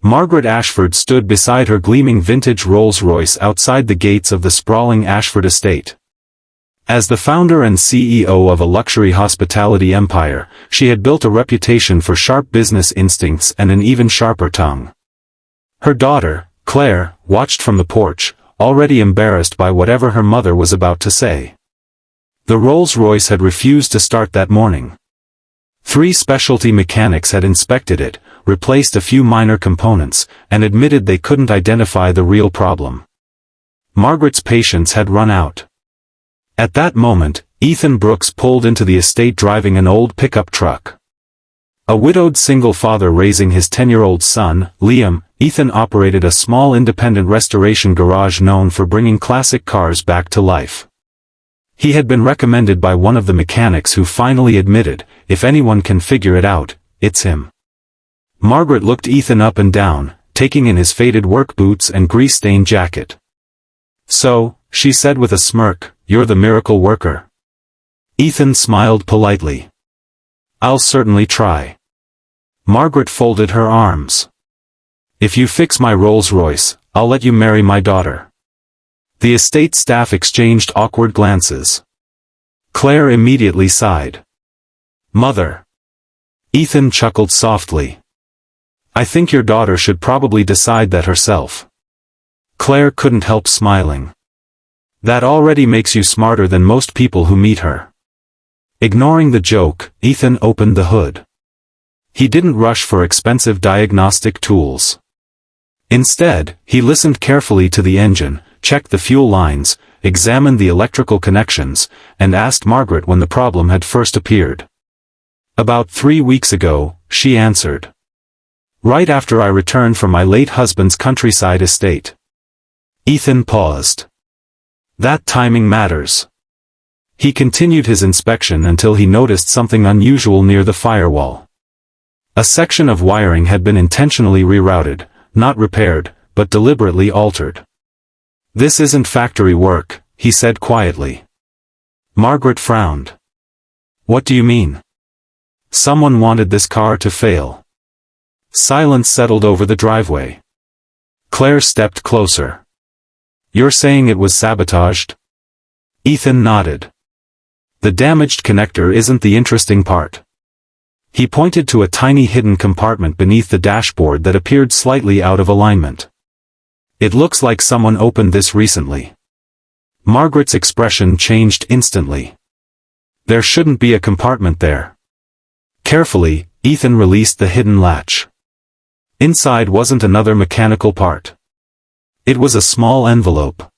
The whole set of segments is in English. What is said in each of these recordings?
Margaret Ashford stood beside her gleaming vintage Rolls-Royce outside the gates of the sprawling Ashford estate. As the founder and CEO of a luxury hospitality empire, she had built a reputation for sharp business instincts and an even sharper tongue. Her daughter, Claire, watched from the porch, already embarrassed by whatever her mother was about to say. The Rolls-Royce had refused to start that morning. 3 specialty mechanics had inspected it, replaced a few minor components, and admitted they couldn't identify the real problem. Margaret's patience had run out. At that moment, Ethan Brooks pulled into the estate driving an old pickup truck. A widowed single father raising his 10-year-old son, Liam, Ethan operated a small independent restoration garage known for bringing classic cars back to life. He had been recommended by one of the mechanics who finally admitted, if anyone can figure it out, it's him. Margaret looked Ethan up and down, taking in his faded work boots and grease-stained jacket. "So," she said with a smirk, "you're the miracle worker." Ethan smiled politely. "I'll certainly try." Margaret folded her arms. "If you fix my Rolls-Royce, I'll let you marry my daughter." The estate staff exchanged awkward glances. Claire immediately sighed. "Mother." Ethan chuckled softly. "I think your daughter should probably decide that herself." Claire couldn't help smiling. "That already makes you smarter than most people who meet her." Ignoring the joke, Ethan opened the hood. He didn't rush for expensive diagnostic tools. Instead, he listened carefully to the engine, checked the fuel lines, examined the electrical connections, and asked Margaret when the problem had first appeared. "About 3 weeks ago," she answered. "Right after I returned from my late husband's countryside estate." Ethan paused. "That timing matters." He continued his inspection until he noticed something unusual near the firewall. A section of wiring had been intentionally rerouted, not repaired, but deliberately altered. "This isn't factory work," he said quietly. Margaret frowned. "What do you mean?" "Someone wanted this car to fail." Silence settled over the driveway. Claire stepped closer. "You're saying it was sabotaged?" Ethan nodded. "The damaged connector isn't the interesting part." He pointed to a tiny hidden compartment beneath the dashboard that appeared slightly out of alignment. "It looks like someone opened this recently." Margaret's expression changed instantly. "There shouldn't be a compartment there." Carefully, Ethan released the hidden latch. Inside wasn't another mechanical part. It was a small envelope.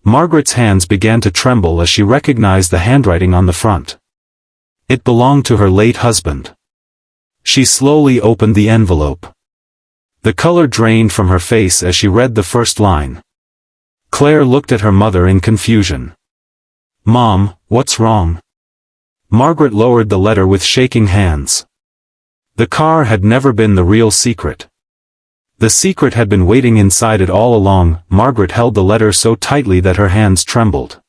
Margaret's hands began to tremble as she recognized the handwriting on the front. It belonged to her late husband. She slowly opened the envelope. The color drained from her face as she read the first line. Claire looked at her mother in confusion. "Mom, what's wrong?" Margaret lowered the letter with shaking hands. The car had never been the real secret. The secret had been waiting inside it all along. Margaret held the letter so tightly that her hands trembled.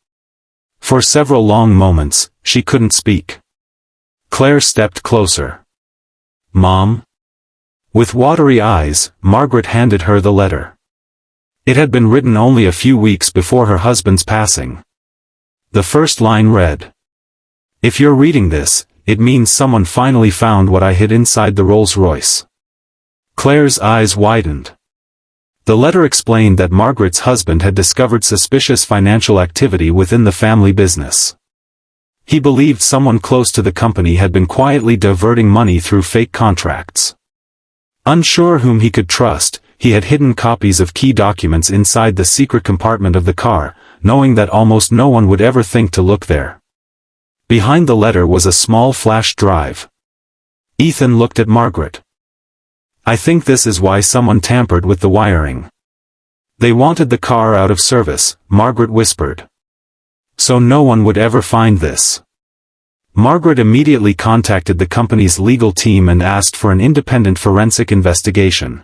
For several long moments, she couldn't speak. Claire stepped closer. "Mom?" With watery eyes, Margaret handed her the letter. It had been written only a few weeks before her husband's passing. The first line read, "If you're reading this, it means someone finally found what I hid inside the Rolls-Royce." Claire's eyes widened. The letter explained that Margaret's husband had discovered suspicious financial activity within the family business. He believed someone close to the company had been quietly diverting money through fake contracts. Unsure whom he could trust, he had hidden copies of key documents inside the secret compartment of the car, knowing that almost no one would ever think to look there. Behind the letter was a small flash drive. Ethan looked at Margaret. "I think this is why someone tampered with the wiring. They wanted the car out of service," Margaret whispered. "So no one would ever find this." Margaret immediately contacted the company's legal team and asked for an independent forensic investigation.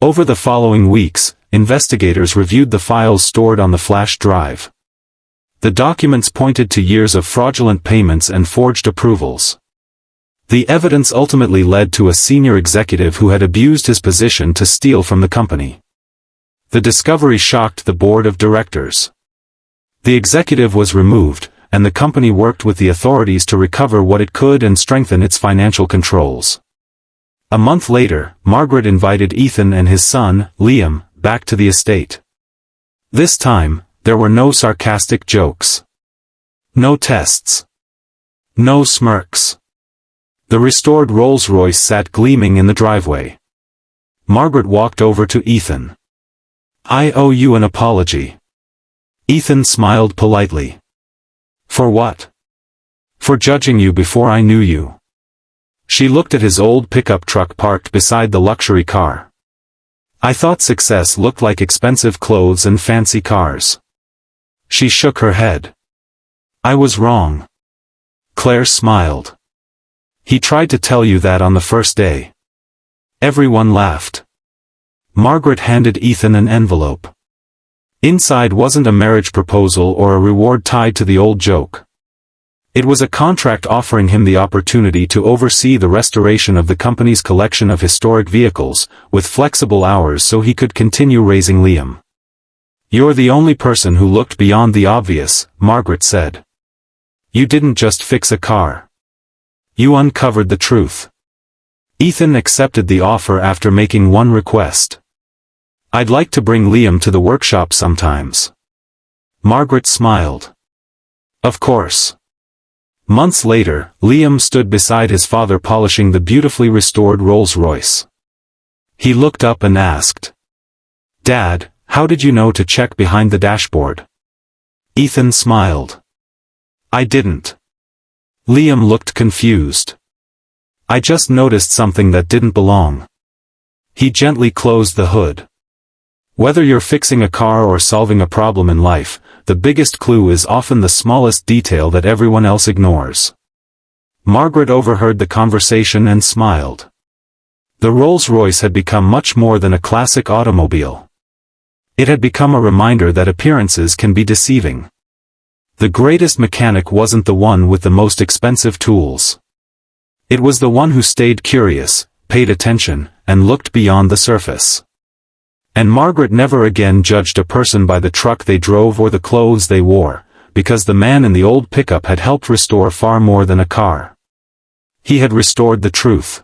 Over the following weeks, investigators reviewed the files stored on the flash drive. The documents pointed to years of fraudulent payments and forged approvals. The evidence ultimately led to a senior executive who had abused his position to steal from the company. The discovery shocked the board of directors. The executive was removed, and the company worked with the authorities to recover what it could and strengthen its financial controls. A month later, Margaret invited Ethan and his son, Liam, back to the estate. This time, there were no sarcastic jokes. No tests. No smirks. The restored Rolls-Royce sat gleaming in the driveway. Margaret walked over to Ethan. "I owe you an apology." Ethan smiled politely. "For what?" "For judging you before I knew you." She looked at his old pickup truck parked beside the luxury car. "I thought success looked like expensive clothes and fancy cars." She shook her head. "I was wrong." Claire smiled. "He tried to tell you that on the first day." Everyone laughed. Margaret handed Ethan an envelope. Inside wasn't a marriage proposal or a reward tied to the old joke. It was a contract offering him the opportunity to oversee the restoration of the company's collection of historic vehicles, with flexible hours so he could continue raising Liam. "You're the only person who looked beyond the obvious," Margaret said. "You didn't just fix a car. You uncovered the truth." Ethan accepted the offer after making one request. "I'd like to bring Liam to the workshop sometimes." Margaret smiled. "Of course." Months later, Liam stood beside his father polishing the beautifully restored Rolls-Royce. He looked up and asked, "Dad, how did you know to check behind the dashboard?" Ethan smiled. "I didn't." Liam looked confused. "I just noticed something that didn't belong." He gently closed the hood. Whether you're fixing a car or solving a problem in life, the biggest clue is often the smallest detail that everyone else ignores. Margaret overheard the conversation and smiled. The Rolls-Royce had become much more than a classic automobile. It had become a reminder that appearances can be deceiving. The greatest mechanic wasn't the one with the most expensive tools. It was the one who stayed curious, paid attention, and looked beyond the surface. And Margaret never again judged a person by the truck they drove or the clothes they wore, because the man in the old pickup had helped restore far more than a car. He had restored the truth.